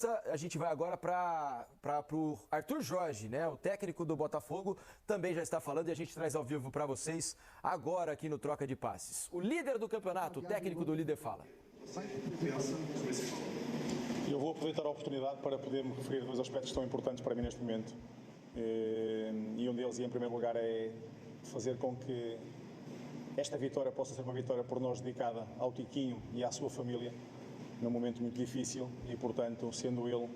A gente vai agora para o Arthur Jorge, né? O técnico do Botafogo, também já está falando e a gente traz ao vivo para vocês agora aqui no Troca de Passes. O líder do campeonato, o técnico do líder, fala. Eu vou aproveitar a oportunidade para poder me referir a dois aspectos que são importantes para mim neste momento. E um deles, em primeiro lugar, é fazer com que esta vitória possa ser uma vitória por nós dedicada ao Tiquinho e à sua família, num momento muito difícil e, portanto, sendo ele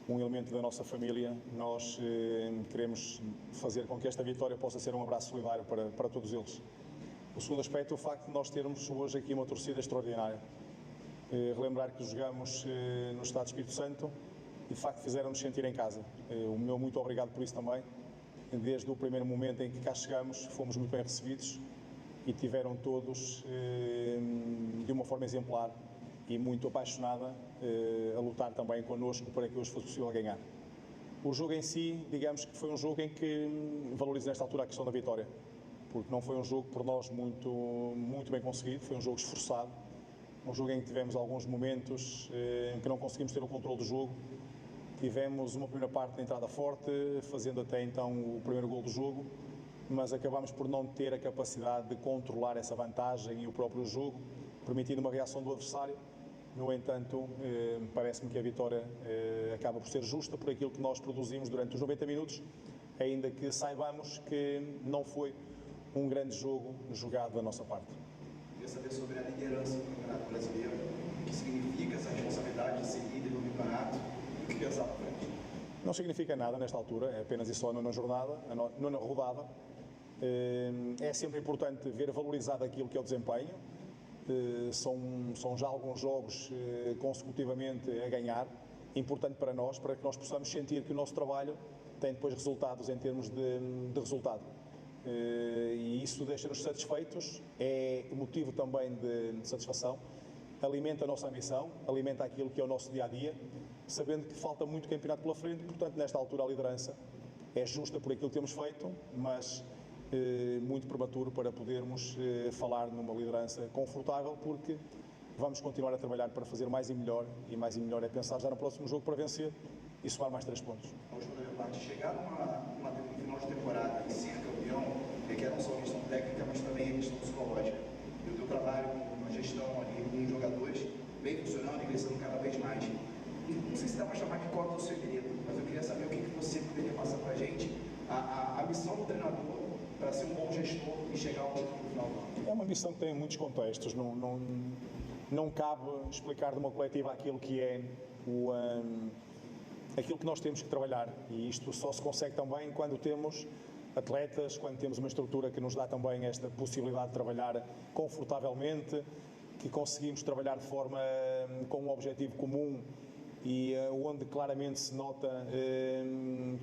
um elemento da nossa família, nós queremos fazer com que esta vitória possa ser um abraço solidário para todos eles. O segundo aspecto é o facto de nós termos hoje aqui uma torcida extraordinária. Relembrar que jogamos no Estado do Espírito Santo e, de facto, fizeram-nos sentir em casa. O meu muito obrigado por isso também. Desde o primeiro momento em que cá chegamos, fomos muito bem recebidos e tiveram todos, de uma forma exemplar e muito apaixonada, a lutar também connosco para que hoje fosse possível ganhar. O jogo em si, digamos que foi um jogo em que valorizo nesta altura a questão da vitória, porque não foi um jogo por nós muito bem conseguido, foi um jogo esforçado, um jogo em que tivemos alguns momentos em que não conseguimos ter o controle do jogo. Tivemos uma primeira parte de entrada forte, fazendo até então o primeiro gol do jogo, mas acabámos por não ter a capacidade de controlar essa vantagem e o próprio jogo, permitindo uma reação do adversário. No entanto, parece-me que a vitória acaba por ser justa por aquilo que nós produzimos durante os 90 minutos, ainda que saibamos que não foi um grande jogo jogado da nossa parte. Queria saber sobre a liderança do Campeonato Brasileiro, o que significa essa responsabilidade de ser líder do campeonato e o que pensar para frente. Não significa nada nesta altura, é apenas e só a nona jornada, a nona rodada. É sempre importante ver valorizado aquilo que é o desempenho. São já alguns jogos consecutivamente a ganhar, importante para nós, para que nós possamos sentir que o nosso trabalho tem depois resultados em termos de resultado. E isso deixa-nos satisfeitos, é motivo também de satisfação, alimenta a nossa ambição, alimenta aquilo que é o nosso dia-a-dia, sabendo que falta muito campeonato pela frente, portanto, nesta altura a liderança é justa por aquilo que temos feito, mas muito prematuro para podermos falar numa liderança confortável, porque vamos continuar a trabalhar para fazer mais e melhor é pensar já no próximo jogo para vencer e somar mais 3 pontos. A última parte, chegar no final de temporada e ser campeão requer não só a questão técnica, mas também a questão psicológica. E o teu trabalho com a gestão ali com os jogadores vem funcionando e crescendo cada vez mais. Não sei se dá para chamar de qual é o segredo, mas eu queria saber o que você poderia passar para a gente, a missão do treinador para ser um bom gestor e chegar ao título no final do ano. É uma missão que tem muitos contextos, não cabe explicar de uma coletiva aquilo que é aquilo que nós temos que trabalhar, e isto só se consegue também quando temos atletas, quando temos uma estrutura que nos dá também esta possibilidade de trabalhar confortavelmente, que conseguimos trabalhar de forma com um objetivo comum e onde claramente se nota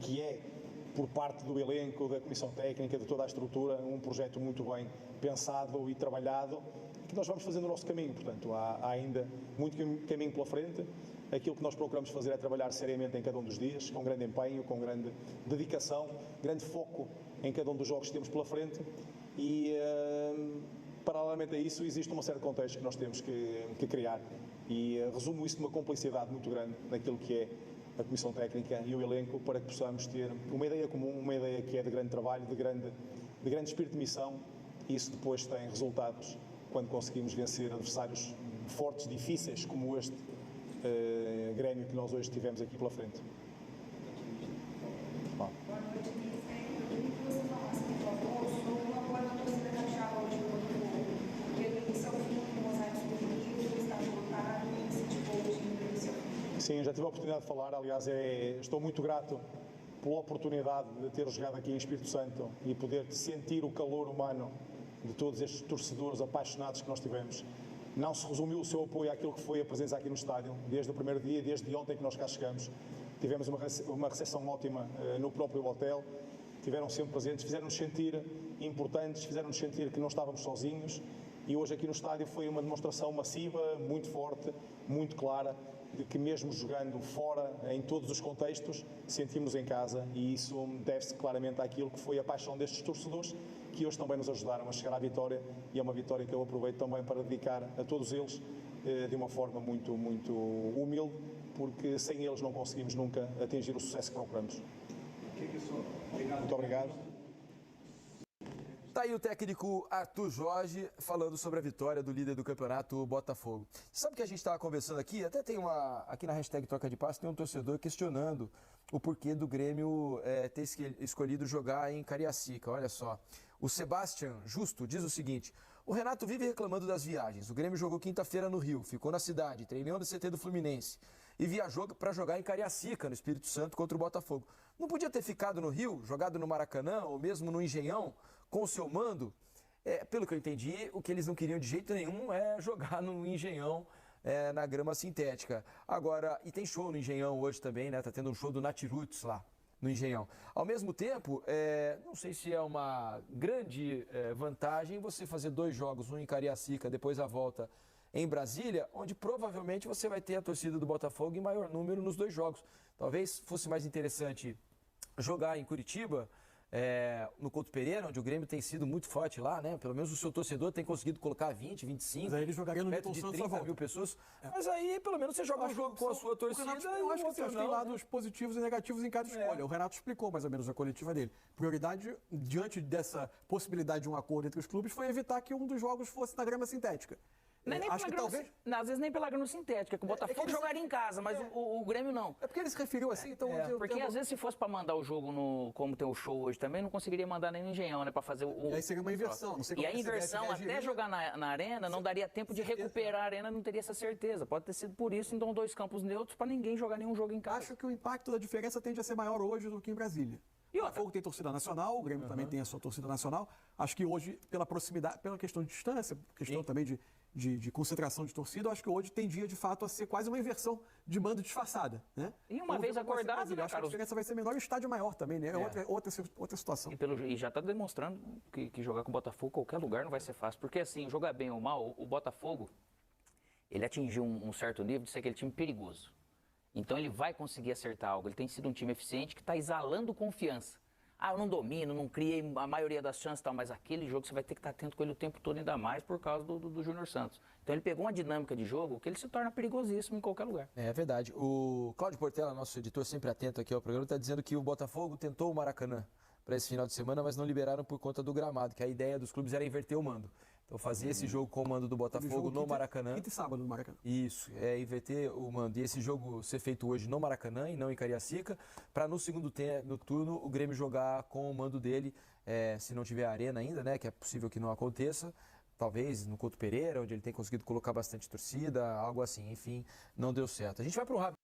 que é por parte do elenco, da comissão técnica, de toda a estrutura, um projeto muito bem pensado e trabalhado, que nós vamos fazendo o nosso caminho. Portanto, há ainda muito caminho pela frente. Aquilo que nós procuramos fazer é trabalhar seriamente em cada um dos dias, com grande empenho, com grande dedicação, grande foco em cada um dos jogos que temos pela frente e, paralelamente a isso, existe uma série de contextos que nós temos que criar e resumo isso numa complicidade muito grande naquilo que é a comissão técnica e o elenco, para que possamos ter uma ideia comum, uma ideia que é de grande trabalho, de grande espírito de missão, e isso depois tem resultados quando conseguimos vencer adversários fortes, difíceis, como este Grêmio que nós hoje tivemos aqui pela frente. Boa noite, Mister. Eu queria que você falasse, por favor, sobre o apoio da torcida capixaba hoje no Botafogo. Porque no início ao fim, o mosaico superior, está voltado e incentivou o time do início ao fim. Sim, já tive a oportunidade de falar, aliás, estou muito grato pela oportunidade de ter jogado aqui em Espírito Santo e poder sentir o calor humano de todos estes torcedores apaixonados que nós tivemos. Não se resumiu o seu apoio àquilo que foi a presença aqui no estádio, desde o primeiro dia, desde ontem que nós cá chegamos. Tivemos uma recepção ótima no próprio hotel, tiveram sempre presentes, fizeram-nos sentir importantes, fizeram-nos sentir que não estávamos sozinhos, e hoje aqui no estádio foi uma demonstração massiva, muito forte, muito clara, de que mesmo jogando fora, em todos os contextos, sentimos em casa, e isso deve-se claramente àquilo que foi a paixão destes torcedores, que hoje também nos ajudaram a chegar à vitória, e é uma vitória que eu aproveito também para dedicar a todos eles de uma forma muito humilde, porque sem eles não conseguimos nunca atingir o sucesso que procuramos. Muito obrigado. Tá aí o técnico Arthur Jorge falando sobre a vitória do líder do campeonato, Botafogo. Sabe o que a gente estava conversando aqui? Até tem aqui na hashtag Troca de Passe, tem um torcedor questionando o porquê do Grêmio ter escolhido jogar em Cariacica. Olha só. O Sebastian Justo diz o seguinte: o Renato vive reclamando das viagens. O Grêmio jogou quinta-feira no Rio, ficou na cidade, treinou no CT do Fluminense e viajou para jogar em Cariacica, no Espírito Santo, contra o Botafogo. Não podia ter ficado no Rio, jogado no Maracanã ou mesmo no Engenhão, com o seu mando? Pelo que eu entendi, o que eles não queriam de jeito nenhum é jogar no Engenhão, na grama sintética. Agora, e tem show no Engenhão hoje também, né? Tá tendo um show do Natiruts lá no Engenhão. Ao mesmo tempo, não sei se é uma grande vantagem você fazer 2 jogos, um em Cariacica, depois a volta em Brasília, onde provavelmente você vai ter a torcida do Botafogo em maior número nos 2 jogos. Talvez fosse mais interessante jogar em Curitiba, no Couto Pereira, onde o Grêmio tem sido muito forte lá, né? Pelo menos o seu torcedor tem conseguido colocar 20, 25, mas aí ele jogaria no perto de 30 mil pessoas. Mas aí, pelo menos, você joga um jogo com a sua torcida. Eu acho que tem lados positivos e negativos em cada escolha. O Renato explicou mais ou menos a coletiva dele. Prioridade, diante dessa possibilidade de um acordo entre os clubes, foi evitar que um dos jogos fosse na grama sintética. Acho que talvez... Às vezes nem pela grama sintética, que o Botafogo jogaria em casa, mas o Grêmio não. É porque ele se referiu assim, então... Porque às vezes se fosse para mandar o jogo como tem o show hoje também, não conseguiria mandar nem no Engenhão, né? Para fazer o... E aí seria uma inversão. Não sei como a inversão, até jogar na arena, não daria tempo de recuperar a arena, não teria essa certeza. Pode ter sido por isso, então 2 campos neutros para ninguém jogar nenhum jogo em casa. Acho que o impacto da diferença tende a ser maior hoje do que em Brasília. E o Botafogo tem torcida nacional, o Grêmio também tem a sua torcida nacional. Acho que hoje, pela proximidade, pela questão de distância, questão também de concentração de torcida, eu acho que hoje tendia, de fato, a ser quase uma inversão de mando disfarçada, né? E uma vez acordado, né, acho que a diferença vai ser menor e o estádio maior também, né? Outra situação. E já está demonstrando que jogar com o Botafogo em qualquer lugar não vai ser fácil. Porque, assim, jogar bem ou mal, o Botafogo, ele atingiu um certo nível de ser aquele time perigoso. Então ele vai conseguir acertar algo. Ele tem sido um time eficiente que está exalando confiança. Eu não domino, não criei a maioria das chances e tal, mas aquele jogo você vai ter que estar atento com ele o tempo todo, ainda mais por causa do Júnior Santos. Então ele pegou uma dinâmica de jogo que ele se torna perigosíssimo em qualquer lugar. É verdade. O Cláudio Portela, nosso editor sempre atento aqui ao programa, está dizendo que o Botafogo tentou o Maracanã para esse final de semana, mas não liberaram por conta do gramado, que a ideia dos clubes era inverter o mando. Então fazer esse jogo com o mando do Botafogo no Maracanã. Quinta e sábado no Maracanã. Isso, inverter o mando. E esse jogo ser feito hoje no Maracanã e não em Cariacica, para no segundo turno o Grêmio jogar com o mando dele, se não tiver arena ainda, né, que é possível que não aconteça. Talvez no Couto Pereira, onde ele tem conseguido colocar bastante torcida, algo assim. Enfim, não deu certo. A gente vai para o rápido.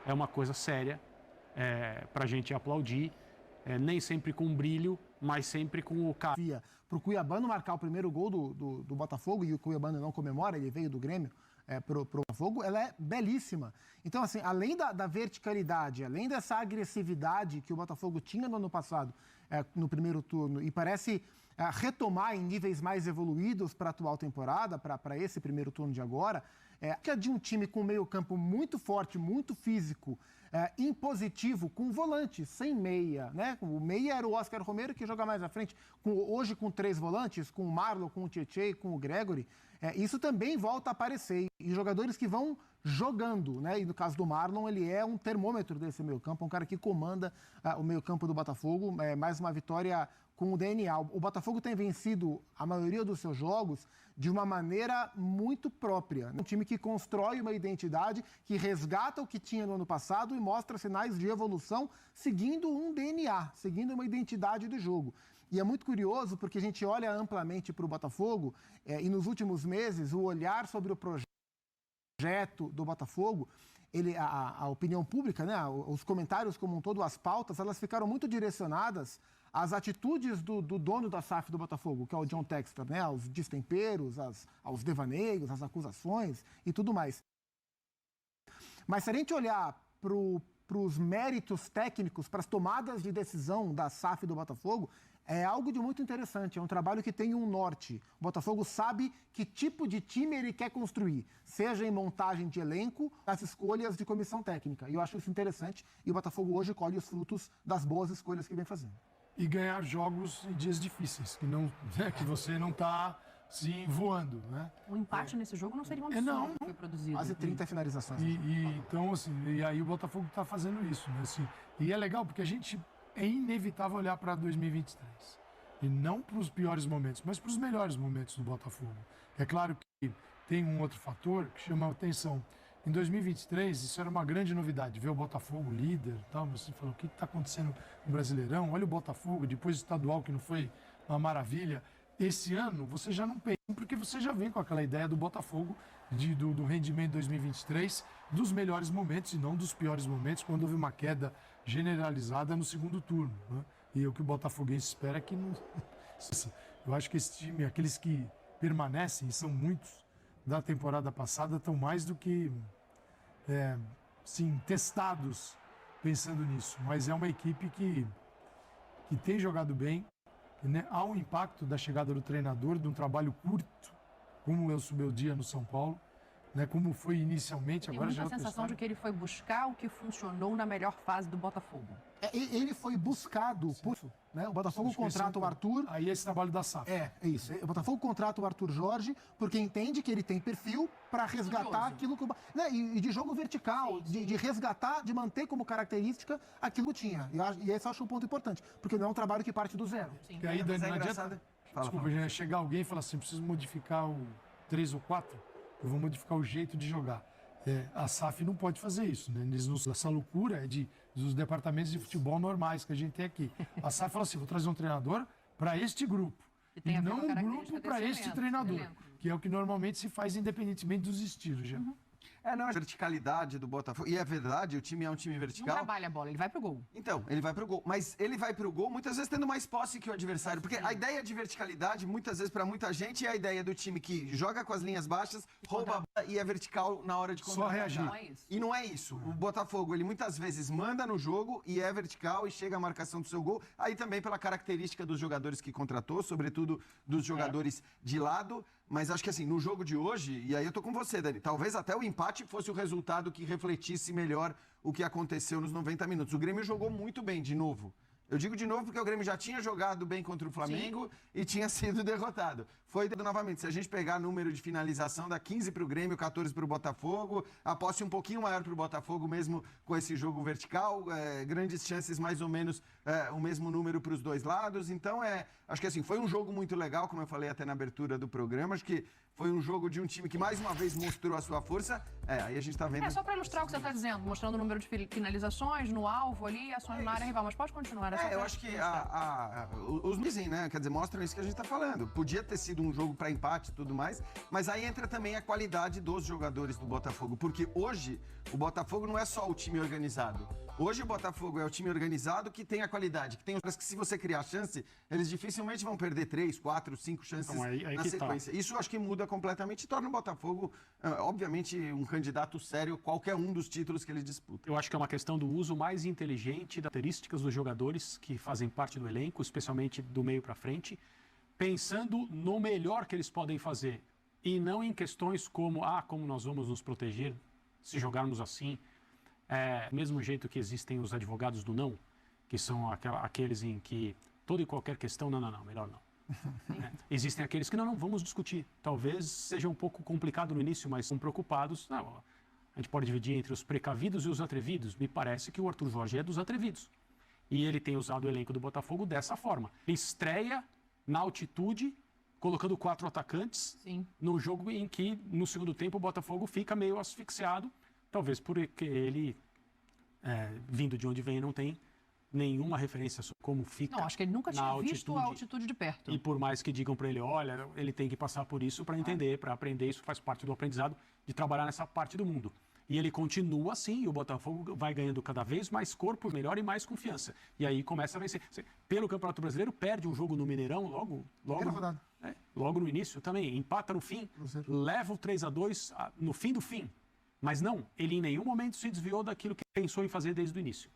É uma coisa séria para a gente aplaudir. Nem sempre com brilho, mas sempre com o cara. Para o Cuiabano marcar o primeiro gol do Botafogo, e o Cuiabano não comemora, ele veio do Grêmio para o Botafogo, ela é belíssima. Então, assim, além da verticalidade, além dessa agressividade que o Botafogo tinha no ano passado, no primeiro turno, e parece retomar em níveis mais evoluídos para a atual temporada, para esse primeiro turno de agora, que é de um time com meio campo muito forte, muito físico, impositivo, com volante, sem meia, né? O meia era o Oscar Romero, que joga mais à frente, hoje com 3 volantes, com o Marlon, com o Tietê, com o Gregory, isso também volta a aparecer, e jogadores que vão jogando, né? E no caso do Marlon, ele é um termômetro desse meio campo, um cara que comanda o meio campo do Botafogo, mais uma vitória com o DNA. O Botafogo tem vencido a maioria dos seus jogos de uma maneira muito própria. Um time que constrói uma identidade, que resgata o que tinha no ano passado e mostra sinais de evolução seguindo um DNA, seguindo uma identidade do jogo. E é muito curioso porque a gente olha amplamente para o Botafogo e nos últimos meses o olhar sobre o projeto do Botafogo, a opinião pública, né, os comentários como um todo, as pautas, elas ficaram muito direcionadas às atitudes do dono da SAF do Botafogo, que é o John Textor, né, aos destemperos, aos devaneios, às acusações e tudo mais. Mas se a gente olhar para os méritos técnicos, para as tomadas de decisão da SAF do Botafogo, é algo de muito interessante, é um trabalho que tem um norte. O Botafogo sabe que tipo de time ele quer construir, seja em montagem de elenco, nas escolhas de comissão técnica. E eu acho isso interessante, e o Botafogo hoje colhe os frutos das boas escolhas que vem fazendo. E ganhar jogos em dias difíceis, que você não está sim, voando, né? Um empate nesse jogo não seria um absurdo Não. que foi produzido. Quase 30 finalizações. Então, assim, e aí o Botafogo está fazendo isso, né? Assim, e é legal porque é inevitável olhar para 2023. E não para os piores momentos, mas para os melhores momentos do Botafogo. É claro que tem um outro fator que chama a atenção. Em 2023, isso era uma grande novidade, ver o Botafogo líder e tal. Você falou, o que está acontecendo no Brasileirão? Olha o Botafogo, depois do estadual, que não foi uma maravilha. Esse ano, você já não pensa, porque você já vem com aquela ideia do Botafogo, do rendimento de 2023, dos melhores momentos e não dos piores momentos, quando houve uma queda generalizada no segundo turno, né? E o que o botafoguense espera é que não... Eu acho que esse time, aqueles que permanecem, são muitos da temporada passada, estão mais do que sim, testados pensando nisso. Mas é uma equipe que tem jogado bem, né? Há um impacto da chegada do treinador, de um trabalho curto, como eu subi o dia no São Paulo, né? Como foi inicialmente. Tem Agora muita já sensação de que ele foi buscar o que funcionou na melhor fase do Botafogo. Ele foi buscado por... Né? O Botafogo contrata o Arthur... Aí esse trabalho da SAF. É isso. O Botafogo contrata o Arthur Jorge porque entende que ele tem perfil para resgatar aquilo que... Né? E de jogo vertical, de resgatar, de manter como característica aquilo que tinha. E esse eu acho um ponto importante, porque não é um trabalho que parte do zero. Sim. E aí, Dani, não adianta... Desculpa, chegar alguém e falar assim, preciso modificar o 3 ou 4, eu vou modificar o jeito de jogar. A SAF não pode fazer isso, né? Essa loucura é dos departamentos de futebol normais que a gente tem aqui. A SAF fala assim, vou trazer um treinador para este grupo, e não um grupo para este treinador, que é o que normalmente se faz independentemente dos estilos. Já. A verticalidade do Botafogo. E é verdade, o time é um time vertical. Não trabalha a bola, ele vai pro gol. Então, ele vai pro gol. Mas ele vai pro gol muitas vezes tendo mais posse que o adversário. Porque a ideia de verticalidade, muitas vezes, para muita gente, é a ideia do time que joga com as linhas baixas, rouba a bola e é vertical na hora de só reagir. Não é isso. E não é isso. O Botafogo, ele muitas vezes manda no jogo e é vertical e chega a marcação do seu gol. Aí também pela característica dos jogadores que contratou, sobretudo dos jogadores de lado. Mas acho que assim, no jogo de hoje, e aí eu tô com você, Dani, talvez até o empate fosse o resultado que refletisse melhor o que aconteceu nos 90 minutos. O Grêmio jogou muito bem, de novo. Eu digo de novo porque o Grêmio já tinha jogado bem contra o Flamengo e tinha sido derrotado. Foi novamente, se a gente pegar número de finalização, dá 15 para o Grêmio, 14 para o Botafogo, a posse um pouquinho maior para o Botafogo, mesmo com esse jogo vertical, grandes chances mais ou menos o mesmo número para os dois lados. Então, acho que assim, foi um jogo muito legal, como eu falei até na abertura do programa, acho que foi um jogo de um time que mais uma vez mostrou a sua força. Aí a gente tá vendo... Só para ilustrar o que você está dizendo, mostrando o número de finalizações no alvo ali, ações na área rival, mas pode continuar. Eu acho que os dizem, né? Quer dizer, mostram isso que a gente tá falando. Podia ter sido um jogo para empate e tudo mais, mas aí entra também a qualidade dos jogadores do Botafogo, porque hoje o Botafogo não é só o time organizado. Hoje o Botafogo é o time organizado que tem a qualidade, que tem os caras que se você criar chance, eles dificilmente vão perder 3, 4, 5 chances na sequência. Isso eu acho que muda completamente e torna o Botafogo, obviamente, um candidato sério a qualquer um dos títulos que ele disputa. Eu acho que é uma questão do uso mais inteligente das características dos jogadores que fazem parte do elenco, especialmente do meio para frente, pensando no melhor que eles podem fazer e não em questões como, como nós vamos nos proteger se jogarmos assim. Do mesmo jeito que existem os advogados do não, que são aqueles em que toda e qualquer questão, não, melhor não. Existem aqueles que não, vamos discutir. Talvez seja um pouco complicado no início, mas são preocupados. A gente pode dividir entre os precavidos e os atrevidos. Me parece que o Arthur Jorge é dos atrevidos. E ele tem usado o elenco do Botafogo dessa forma. Ele estreia na altitude, colocando 4 atacantes, no jogo em que, no segundo tempo, o Botafogo fica meio asfixiado. Talvez porque ele, vindo de onde vem, não tem nenhuma referência sobre como fica. Não, acho que ele nunca tinha visto a altitude de perto. E por mais que digam para ele, olha, ele tem que passar por isso para entender, para aprender, isso faz parte do aprendizado de trabalhar nessa parte do mundo. E ele continua assim, e o Botafogo vai ganhando cada vez mais corpo, melhor e mais confiança. E aí começa a vencer. Pelo Campeonato Brasileiro, perde um jogo no Mineirão logo no início também, empata no fim, leva o 3-2 no fim do fim. Mas não, ele em nenhum momento se desviou daquilo que pensou em fazer desde o início.